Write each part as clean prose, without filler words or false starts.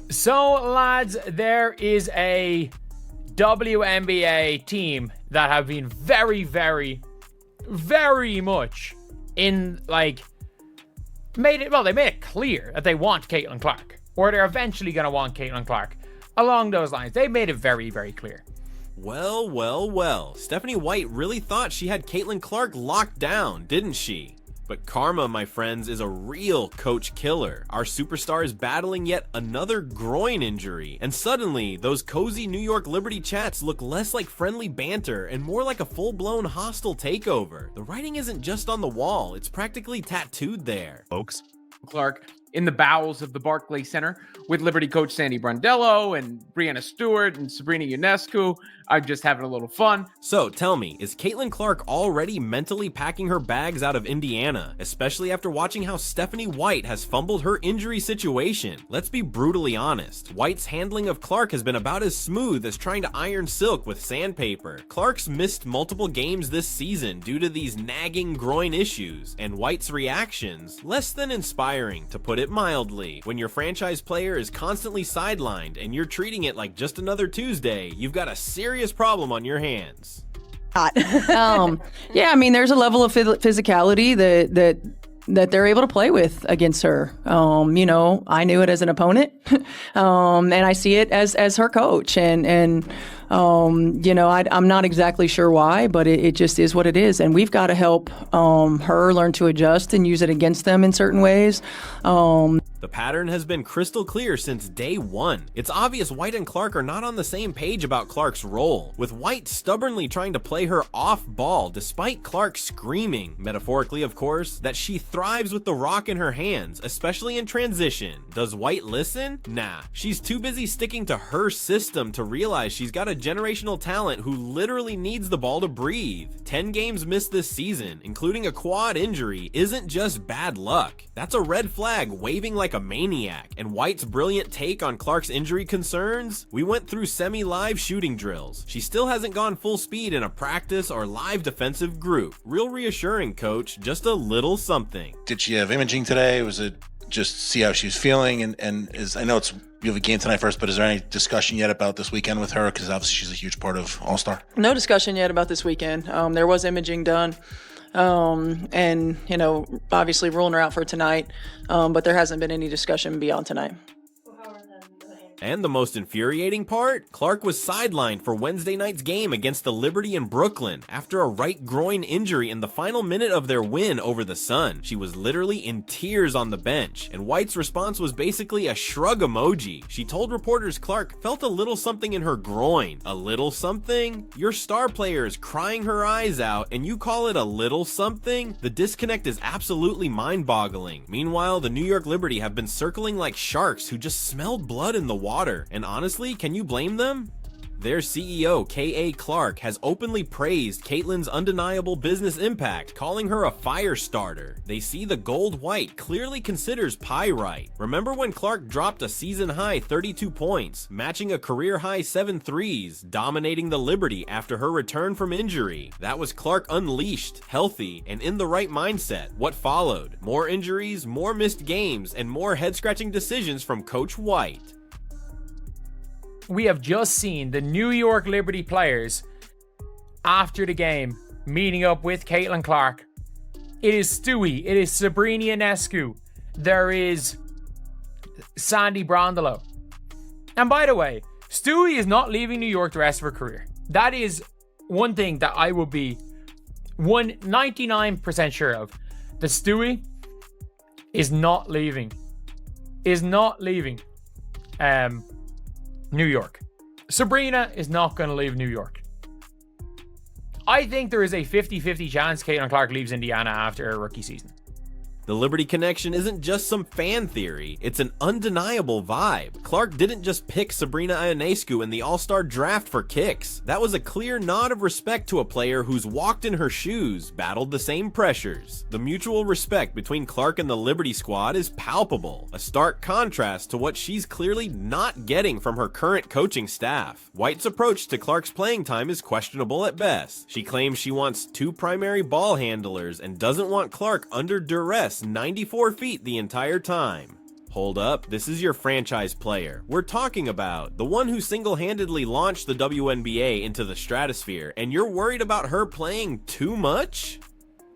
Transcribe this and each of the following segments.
So, lads, there is a WNBA team that have been very, very, very much in, like, they made it clear that they want Caitlin Clark, or they're eventually going to want Caitlin Clark. Along those lines, they made it very, very clear. Well. Stephanie White really thought she had Caitlin Clark locked down, didn't she? But karma, my friends, is a real coach killer. Our superstar is battling yet another groin injury, and suddenly, those cozy New York Liberty chats look less like friendly banter and more like a full-blown hostile takeover. The writing isn't just on the wall, it's practically tattooed there. Folks. Clark in the bowels of the Barclays Center with Liberty coach Sandy Brondello and Brianna Stewart and Sabrina Ionescu. I'm just having a little fun. So tell me, is Caitlin Clark already mentally packing her bags out of Indiana, especially after watching how Stephanie White has fumbled her injury situation? Let's be brutally honest. White's handling of Clark has been about as smooth as trying to iron silk with sandpaper. Clark's missed multiple games this season due to these nagging groin issues, and White's reactions, less than inspiring to put it mildly. When your franchise player is constantly sidelined and you're treating it like just another Tuesday, you've got a serious problem on your hands. Yeah, I mean, there's a level of physicality that they're able to play with against her. I knew it as an opponent, and I see it as her coach. And I'm not exactly sure why, but it just is what it is. And we've got to help her learn to adjust and use it against them in certain ways. The pattern has been crystal clear since day one. It's obvious White and Clark are not on the same page about Clark's role, with White stubbornly trying to play her off ball despite Clark screaming, metaphorically of course, that she thrives with the rock in her hands, especially in transition. Does White listen? Nah, she's too busy sticking to her system to realize she's got a generational talent who literally needs the ball to breathe. 10 games missed this season, including a quad injury, isn't just bad luck. That's a red flag waving like a maniac. And White's brilliant take on Clark's injury concerns? We went through semi-live shooting drills. She still hasn't gone full speed in a practice or live defensive group. Real reassuring, coach, just a little something. Did she have imaging today? Was it just see how she's feeling? And I know you have a game tonight first, but is there any discussion yet about this weekend with her? Because obviously she's a huge part of All-Star. No discussion yet about this weekend. There was imaging done. And obviously ruling her out for tonight, but there hasn't been any discussion beyond tonight. And the most infuriating part? Clark was sidelined for Wednesday night's game against the Liberty in Brooklyn after a right groin injury in the final minute of their win over the Sun. She was literally in tears on the bench, and White's response was basically a shrug emoji. She told reporters Clark felt a little something in her groin. A little something? Your star player is crying her eyes out, and you call it a little something? The disconnect is absolutely mind-boggling. Meanwhile, the New York Liberty have been circling like sharks who just smelled blood in the water, and honestly, can you blame them? Their CEO, K.A. Clark, has openly praised Caitlin's undeniable business impact, calling her a fire starter. They see the gold White clearly considers pyrite. Remember when Clark dropped a season-high 32 points, matching a career-high 7 threes, dominating the Liberty after her return from injury? That was Clark unleashed, healthy, and in the right mindset. What followed? More injuries, more missed games, and more head-scratching decisions from Coach White. We have just seen the New York Liberty players after the game meeting up with Caitlin Clark. It is Stewie, it is Sabrina Ionescu, there is Sandy Brondello. And by the way, Stewie is not leaving New York the rest of her career. That is one thing that I will be 99% sure of. That Stewie is not leaving. New York. Sabrina is not going to leave New York. I think there is a 50-50 chance Caitlin Clark leaves Indiana after her rookie season. The Liberty connection isn't just some fan theory, it's an undeniable vibe. Clark didn't just pick Sabrina Ionescu in the All-Star draft for kicks. That was a clear nod of respect to a player who's walked in her shoes, battled the same pressures. The mutual respect between Clark and the Liberty squad is palpable, a stark contrast to what she's clearly not getting from her current coaching staff. White's approach to Clark's playing time is questionable at best. She claims she wants 2 primary ball handlers and doesn't want Clark under duress 94 feet the entire time. Hold up, this is your franchise player. We're talking about the one who single-handedly launched the WNBA into the stratosphere, and you're worried about her playing too much?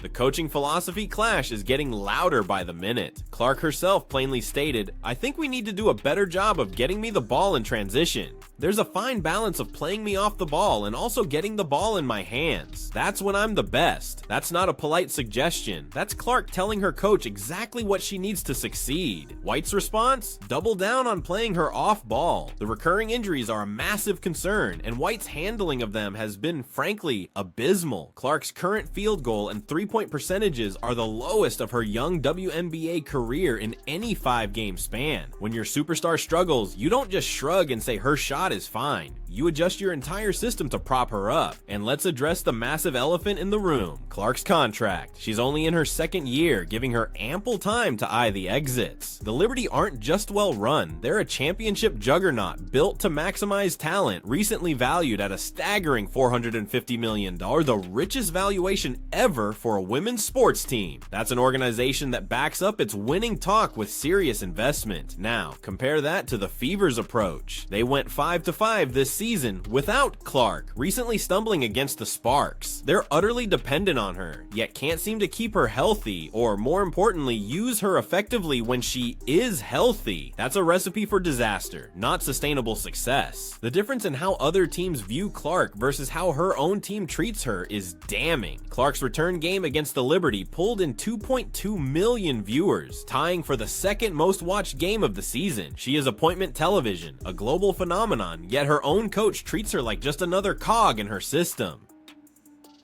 The coaching philosophy clash is getting louder by the minute. Clark herself plainly stated, "I think we need to do a better job of getting me the ball in transition. There's a fine balance of playing me off the ball and also getting the ball in my hands. That's when I'm the best." That's not a polite suggestion. That's Clark telling her coach exactly what she needs to succeed. White's response? Double down on playing her off ball. The recurring injuries are a massive concern, and White's handling of them has been, frankly, abysmal. Clark's current field goal and three-point percentages are the lowest of her young WNBA career in any 5-game span. When your superstar struggles, you don't just shrug and say her shot is fine. You adjust your entire system to prop her up. And let's address the massive elephant in the room, Clark's contract. She's only in her second year, giving her ample time to eye the exits. The Liberty aren't just well run, they're a championship juggernaut built to maximize talent, recently valued at a staggering $450 million, the richest valuation ever for a women's sports team. That's an organization that backs up its winning talk with serious investment. Now, compare that to the Fever's approach. They went 5-5 this season without Clark, recently stumbling against the Sparks. They're utterly dependent on her, yet can't seem to keep her healthy, or more importantly, use her effectively when she is healthy. That's a recipe for disaster, not sustainable success. The difference in how other teams view Clark versus how her own team treats her is damning. Clark's return game against the Liberty pulled in 2.2 million viewers, tying for the second most watched game of the season. She is appointment television, a global phenomenon, yet her own coach treats her like just another cog in her system.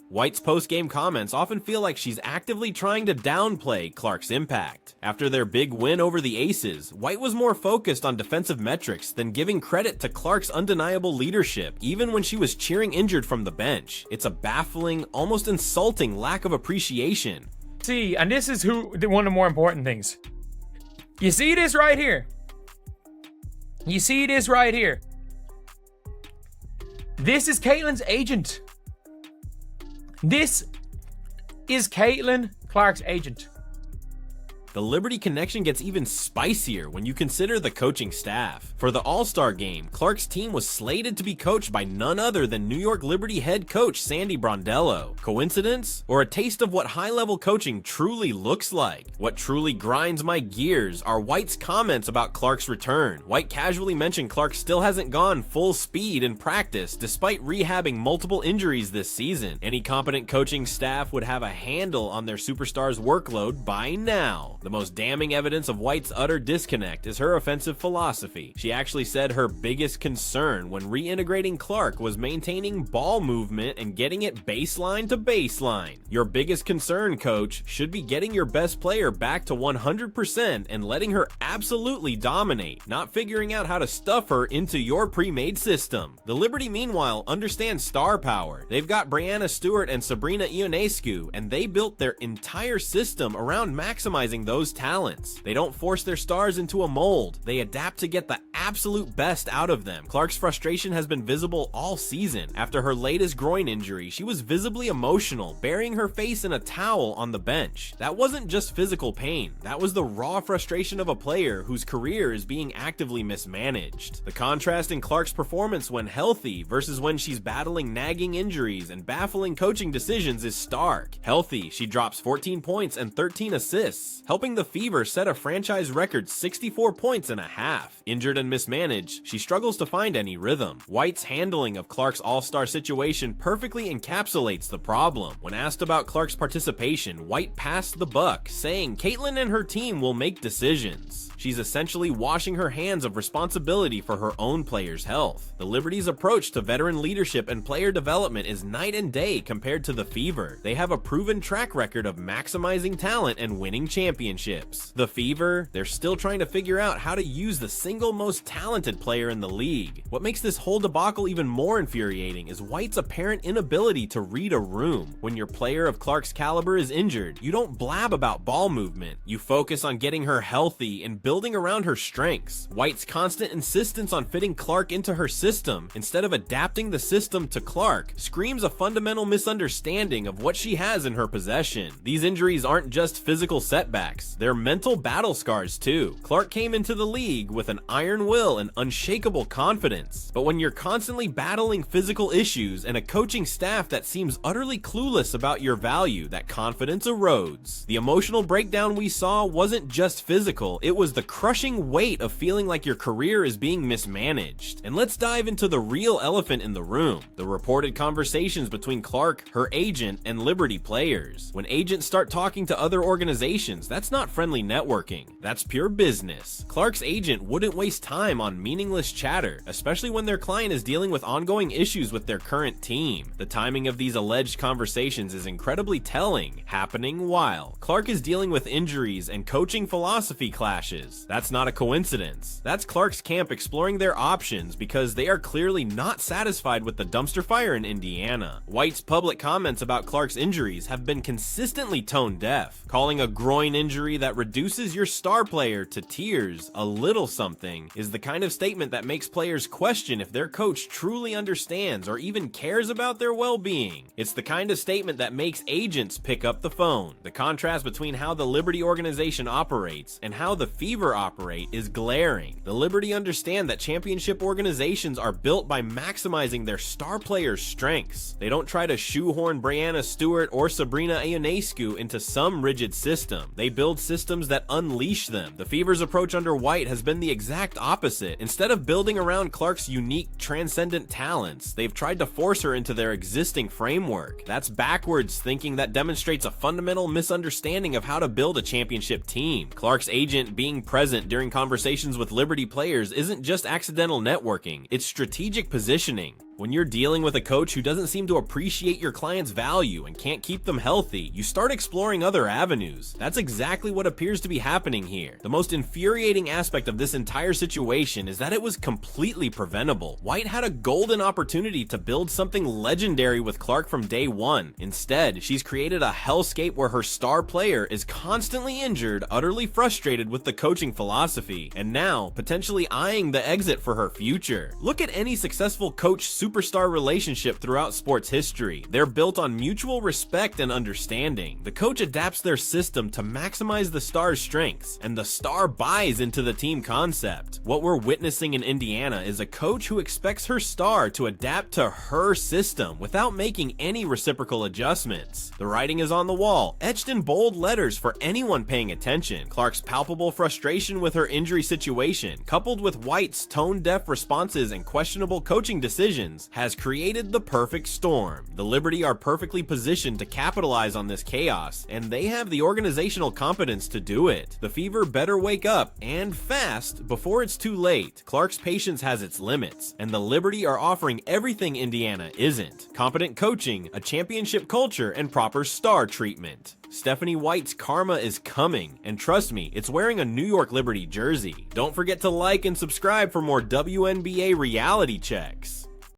White's post-game comments often feel like she's actively trying to downplay Clark's impact. After their big win over the Aces, White was more focused on defensive metrics than giving credit to Clark's undeniable leadership, even when she was cheering injured from the bench. It's a baffling, almost insulting lack of appreciation. See, and this is one of the more important things. You see this right here? You see this right here? This is Caitlin's agent. This is Caitlin Clark's agent. The Liberty connection gets even spicier when you consider the coaching staff. For the All-Star game, Clark's team was slated to be coached by none other than New York Liberty head coach Sandy Brondello. Coincidence? Or a taste of what high-level coaching truly looks like? What truly grinds my gears are White's comments about Clark's return. White casually mentioned Clark still hasn't gone full speed in practice despite rehabbing multiple injuries this season. Any competent coaching staff would have a handle on their superstar's workload by now. The most damning evidence of White's utter disconnect is her offensive philosophy. She actually said her biggest concern when reintegrating Clark was maintaining ball movement and getting it baseline to baseline. Your biggest concern, coach, should be getting your best player back to 100% and letting her absolutely dominate, not figuring out how to stuff her into your pre-made system. The Liberty, meanwhile, understands star power. They've got Breanna Stewart and Sabrina Ionescu, and they built their entire system around maximizing those talents. They don't force their stars into a mold. They adapt to get the absolute best out of them. Clark's frustration has been visible all season. After her latest groin injury, she was visibly emotional, burying her face in a towel on the bench. That wasn't just physical pain. That was the raw frustration of a player whose career is being actively mismanaged. The contrast in Clark's performance when healthy versus when she's battling nagging injuries and baffling coaching decisions is stark. Healthy, she drops 14 points and 13 assists, helping the Fever set a franchise record 64 points and a half. Injured and mismanaged, she struggles to find any rhythm. White's handling of Clark's all-star situation perfectly encapsulates the problem. When asked about Clark's participation, White passed the buck, saying Caitlin and her team will make decisions. She's essentially washing her hands of responsibility for her own players' health. The Liberty's approach to veteran leadership and player development is night and day compared to the Fever. They have a proven track record of maximizing talent and winning championships. The Fever, they're still trying to figure out how to use the single most most talented player in the league. What makes this whole debacle even more infuriating is White's apparent inability to read a room. When your player of Clark's caliber is injured, you don't blab about ball movement. You focus on getting her healthy and building around her strengths. White's constant insistence on fitting Clark into her system instead of adapting the system to Clark screams a fundamental misunderstanding of what she has in her possession. These injuries aren't just physical setbacks, they're mental battle scars too. Clark came into the league with an iron will and unshakable confidence, but when you're constantly battling physical issues and a coaching staff that seems utterly clueless about your value, that confidence erodes. The emotional breakdown we saw wasn't just physical, it was the crushing weight of feeling like your career is being mismanaged. And let's dive into the real elephant in the room, the reported conversations between Clark, her agent, and Liberty players. When agents start talking to other organizations, that's not friendly networking, that's pure business. Clark's agent wouldn't waste time on meaningless chatter, especially when their client is dealing with ongoing issues with their current team. The timing of these alleged conversations is incredibly telling, happening while Clark is dealing with injuries and coaching philosophy clashes. That's not a coincidence. That's Clark's camp exploring their options because they are clearly not satisfied with the dumpster fire in Indiana. White's public comments about Clark's injuries have been consistently tone deaf, calling a groin injury that reduces your star player to tears a little something is the kind of statement that makes players question if their coach truly understands or even cares about their well-being. It's the kind of statement that makes agents pick up the phone. The contrast between how the Liberty organization operates and how the Fever operate is glaring. The Liberty understand that championship organizations are built by maximizing their star players' strengths. They don't try to shoehorn Brianna Stewart or Sabrina Ionescu into some rigid system. They build systems that unleash them. The Fever's approach under White has been the exact opposite. Instead of building around Clark's unique, transcendent talents, they've tried to force her into their existing framework. That's backwards thinking that demonstrates a fundamental misunderstanding of how to build a championship team. Clark's agent being present during conversations with Liberty players isn't just accidental networking, it's strategic positioning. When you're dealing with a coach who doesn't seem to appreciate your client's value and can't keep them healthy, you start exploring other avenues. That's exactly what appears to be happening here. The most infuriating aspect of this entire situation is that it was completely preventable. White had a golden opportunity to build something legendary with Clark from day one. Instead, she's created a hellscape where her star player is constantly injured, utterly frustrated with the coaching philosophy, and now potentially eyeing the exit for her future. Look at any successful coach superstar relationship throughout sports history. They're built on mutual respect and understanding. The coach adapts their system to maximize the star's strengths, and the star buys into the team concept. What we're witnessing in Indiana is a coach who expects her star to adapt to her system without making any reciprocal adjustments. The writing is on the wall, etched in bold letters for anyone paying attention. Clark's palpable frustration with her injury situation, coupled with White's tone-deaf responses and questionable coaching decisions, has created the perfect storm. The Liberty are perfectly positioned to capitalize on this chaos, and they have the organizational competence to do it. The Fever better wake up, and fast, before it's too late. Clark's patience has its limits, and the Liberty are offering everything Indiana isn't: competent coaching, a championship culture, and proper star treatment. Stephanie White's karma is coming, and trust me, it's wearing a New York Liberty jersey. Don't forget to like and subscribe for more WNBA reality checks.